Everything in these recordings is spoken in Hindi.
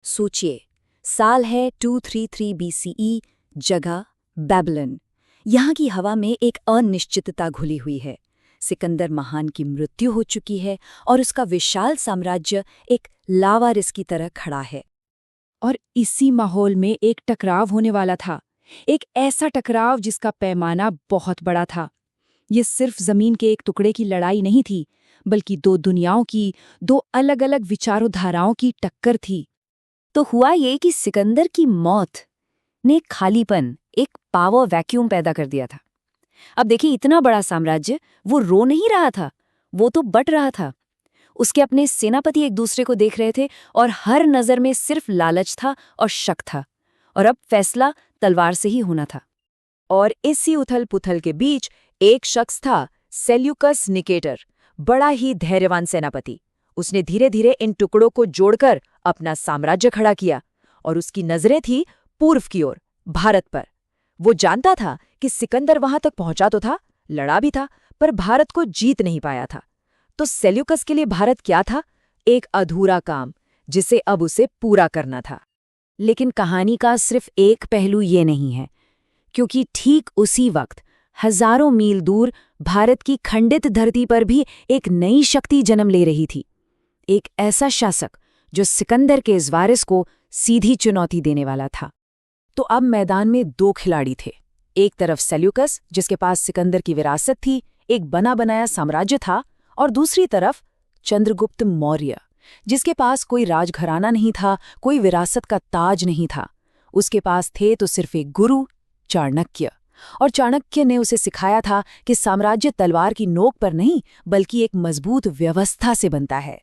सोचिए, साल है 233 BCE, जगह बेबीलोन। यहाँ की हवा में एक अनिश्चितता घुली हुई है। सिकंदर महान की मृत्यु हो चुकी है और उसका विशाल साम्राज्य एक लावारिस की तरह खड़ा है। और इसी माहौल में एक टकराव होने वाला था। एक ऐसा टकराव जिसका पैमाना बहुत बड़ा था। ये सिर्फ जमीन के एक टुकड़े की लड़ाई नहीं थी, बल्कि दो दुनियाओं की, दो अलग अलग विचारधाराओं की टक्कर थी। तो हुआ ये कि सिकंदर की मौत ने एक खालीपन, एक पावर वैक्यूम पैदा कर दिया था। अब देखिए, इतना बड़ा साम्राज्य वो रो नहीं रहा था, वो तो बट रहा था। उसके अपने सेनापति एक दूसरे को देख रहे थे और हर नजर में सिर्फ लालच था और शक था। और अब फैसला तलवार से ही होना था। और इसी उथल पुथल के बीच एक शख्स था, सेल्यूकस निकेटर, बड़ा ही धैर्यवान सेनापति। उसने धीरे धीरे इन टुकड़ों को जोड़कर अपना साम्राज्य खड़ा किया और उसकी नजरें थी पूर्व की ओर, भारत पर। वो जानता था कि सिकंदर वहां तक पहुंचा तो था, लड़ा भी था, पर भारत को जीत नहीं पाया था। तो सेल्यूकस के लिए भारत क्या था? एक अधूरा काम, जिसे अब उसे पूरा करना था। लेकिन कहानी का सिर्फ एक पहलू ये नहीं है, क्योंकि ठीक उसी वक्त हजारों मील दूर भारत की खंडित धरती पर भी एक नई शक्ति जन्म ले रही थी। एक ऐसा शासक जो सिकंदर के इस वारिस को सीधी चुनौती देने वाला था। तो अब मैदान में दो खिलाड़ी थे। एक तरफ सेल्यूकस, जिसके पास सिकंदर की विरासत थी, एक बना बनाया साम्राज्य था, और दूसरी तरफ चंद्रगुप्त मौर्य, जिसके पास कोई राजघराना नहीं था, कोई विरासत का ताज नहीं था। उसके पास थे तो सिर्फ एक गुरु, चाणक्य। और चाणक्य ने उसे सिखाया था कि साम्राज्य तलवार की नोक पर नहीं, बल्कि एक मजबूत व्यवस्था से बनता है।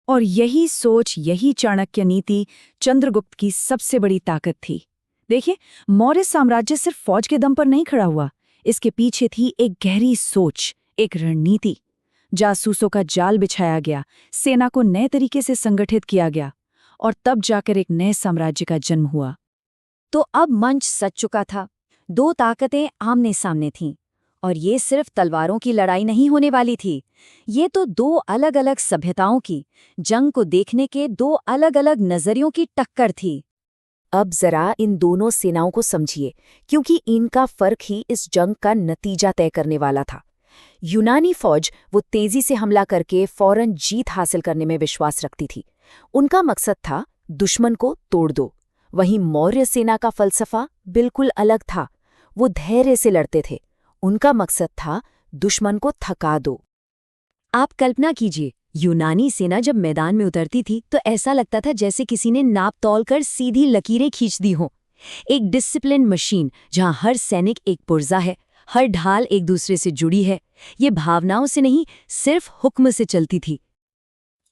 और यही सोच, यही चाणक्य नीति चंद्रगुप्त की सबसे बड़ी ताकत थी। देखिए, मौर्य साम्राज्य सिर्फ फौज के दम पर नहीं खड़ा हुआ। इसके पीछे थी एक गहरी सोच, एक रणनीति। जासूसों का जाल बिछाया गया, सेना को नए तरीके से संगठित किया गया, और तब जाकर एक नए साम्राज्य का जन्म हुआ। तो अब मंच सज चुका था। दो ताकतें आमने सामने थीं, और ये सिर्फ तलवारों की लड़ाई नहीं होने वाली थी। ये तो दो अलग अलग सभ्यताओं की, जंग को देखने के दो अलग अलग नजरियों की टक्कर थी। अब जरा इन दोनों सेनाओं को समझिए, क्योंकि इनका फर्क ही इस जंग का नतीजा तय करने वाला था। यूनानी फौज वो तेजी से हमला करके फौरन जीत हासिल करने में विश्वास रखती थी। उनका मकसद था दुश्मन को तोड़ दो। वहीं मौर्य सेना का फलसफा बिल्कुल अलग था। वो धैर्य से लड़ते थे। उनका मकसद था दुश्मन को थका दो। आप कल्पना कीजिए, यूनानी सेना जब मैदान में उतरती थी तो ऐसा लगता था जैसे किसी ने नाप तौल कर सीधी लकीरें खींच दी हों। एक डिसिप्लिन मशीन जहां हर सैनिक एक पुर्जा है, हर ढाल एक दूसरे से जुड़ी है। ये भावनाओं से नहीं, सिर्फ हुक्म से चलती थी।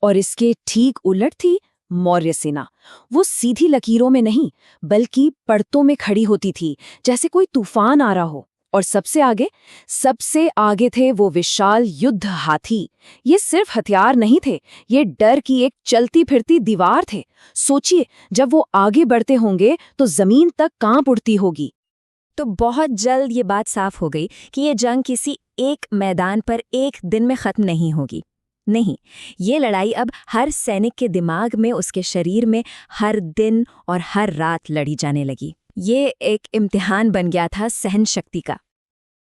और इसके ठीक उलट थी मौर्य सेना। वो सीधी लकीरों में नहीं, बल्कि परतों में खड़ी होती थी, जैसे कोई तूफान आ रहा हो। और सबसे आगे थे वो विशाल युद्ध हाथी। ये सिर्फ हथियार नहीं थे, ये डर की एक चलती फिरती दीवार थे। सोचिए, जब वो आगे बढ़ते होंगे तो जमीन तक कांप उठती होगी। तो बहुत जल्द ये बात साफ हो गई कि ये जंग किसी एक मैदान पर एक दिन में खत्म नहीं होगी। नहीं, ये लड़ाई अब हर सैनिक के दिमाग में, उसके शरीर में हर दिन और हर रात लड़ी जाने लगी। ये एक इम्तिहान बन गया था सहन शक्ति का।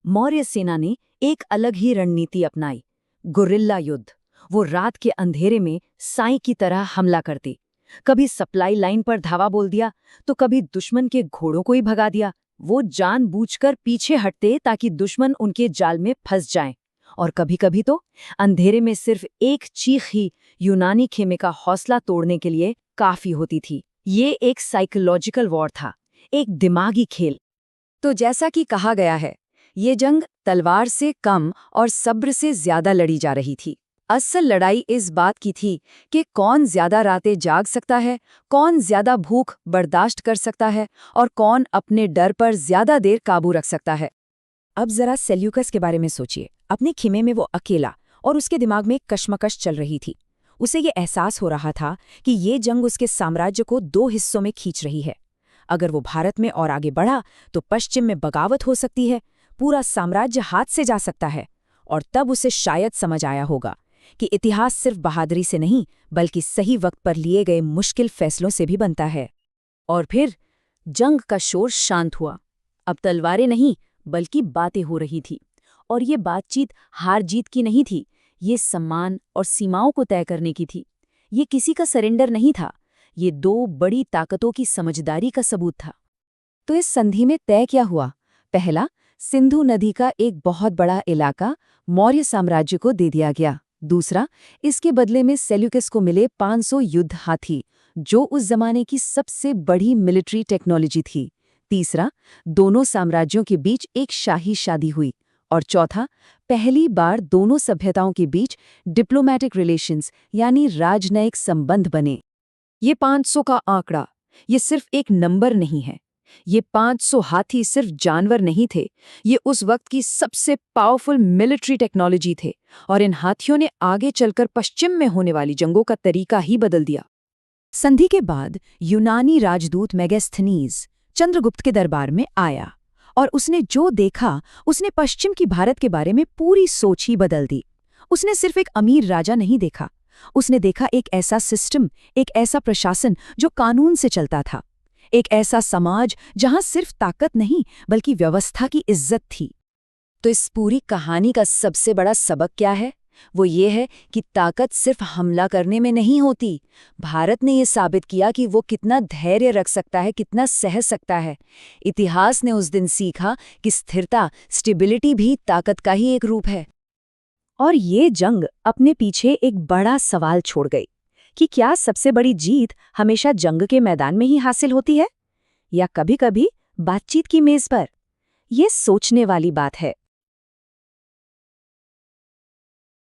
मौर्य सेना ने एक अलग ही रणनीति अपनाई, गुरिल्ला युद्ध। वो रात के अंधेरे में साई की तरह हमला करती। कभी सप्लाई लाइन पर धावा बोल दिया, तो कभी दुश्मन के घोड़ों को ही भगा दिया। वो जानबूझकर पीछे हटते ताकि दुश्मन उनके जाल में फंस जाएं। और कभी-कभी तो अंधेरे में सिर्फ एक चीख ही यूनानी खेमे का हौसला तोड़ने के लिए काफी होती थी। ये एक साइकोलॉजिकल वॉर था, एक दिमागी खेल। तो जैसा कि कहा गया है, ये जंग तलवार से कम और सब्र से ज्यादा लड़ी जा रही थी। असल लड़ाई इस बात की थी कि कौन ज्यादा रातें जाग सकता है, कौन ज्यादा भूख बर्दाश्त कर सकता है, और कौन अपने डर पर ज्यादा देर काबू रख सकता है। अब जरा सेल्यूकस के बारे में सोचिए। अपने खिमे में वो अकेला, और उसके दिमाग में कश्मकश चल रही थी। उसे ये एहसास हो रहा था कि ये जंग उसके साम्राज्य को दो हिस्सों में खींच रही है। अगर वो भारत में और आगे बढ़ा तो पश्चिम में बगावत हो सकती है, पूरा साम्राज्य हाथ से जा सकता है। और तब उसे शायद समझ आया होगा कि इतिहास सिर्फ बहादुरी से नहीं बल्कि सही वक्त पर लिए गए मुश्किल फैसलों से भी बनता है। और फिर जंग का शोर शांत हुआ। अब तलवारें नहीं बल्कि बातें हो रही थी। और ये बातचीत हार जीत की नहीं थी, ये सम्मान और सीमाओं को तय करने की थी। ये किसी का सरेंडर नहीं था, ये दो बड़ी ताकतों की समझदारी का सबूत था। तो इस संधि में तय क्या हुआ? पहला, सिंधु नदी का एक बहुत बड़ा इलाका मौर्य साम्राज्य को दे दिया गया। दूसरा, इसके बदले में सेल्यूकस को मिले 500 युद्ध हाथी, जो उस जमाने की सबसे बड़ी मिलिट्री टेक्नोलॉजी थी। तीसरा, दोनों साम्राज्यों के बीच एक शाही शादी हुई। और चौथा, पहली बार दोनों सभ्यताओं के बीच डिप्लोमैटिक रिलेशंस यानी राजनयिक संबंध बने। ये 500 का आंकड़ा, ये सिर्फ एक नंबर नहीं है। ये 500 हाथी सिर्फ जानवर नहीं थे, ये उस वक्त की सबसे पावरफुल मिलिट्री टेक्नोलॉजी थे। और इन हाथियों ने आगे चलकर पश्चिम में होने वाली जंगों का तरीका ही बदल दिया। संधि के बाद यूनानी राजदूत मेगास्थनीज चंद्रगुप्त के दरबार में आया और उसने जो देखा उसने पश्चिम की भारत के बारे में पूरी सोच ही बदल दी। उसने सिर्फ एक अमीर राजा नहीं देखा, उसने देखा एक ऐसा सिस्टम, एक ऐसा प्रशासन जो कानून से चलता था, एक ऐसा समाज जहां सिर्फ ताकत नहीं बल्कि व्यवस्था की इज्जत थी। तो इस पूरी कहानी का सबसे बड़ा सबक क्या है? वो ये है कि ताकत सिर्फ हमला करने में नहीं होती। भारत ने ये साबित किया कि वो कितना धैर्य रख सकता है, कितना सह सकता है। इतिहास ने उस दिन सीखा कि स्थिरता, स्टेबिलिटी भी ताकत का ही एक रूप है। और ये जंग अपने पीछे एक बड़ा सवाल छोड़ गई कि क्या सबसे बड़ी जीत हमेशा जंग के मैदान में ही हासिल होती है या कभी-कभी बातचीत की मेज पर? ये सोचने वाली बात है।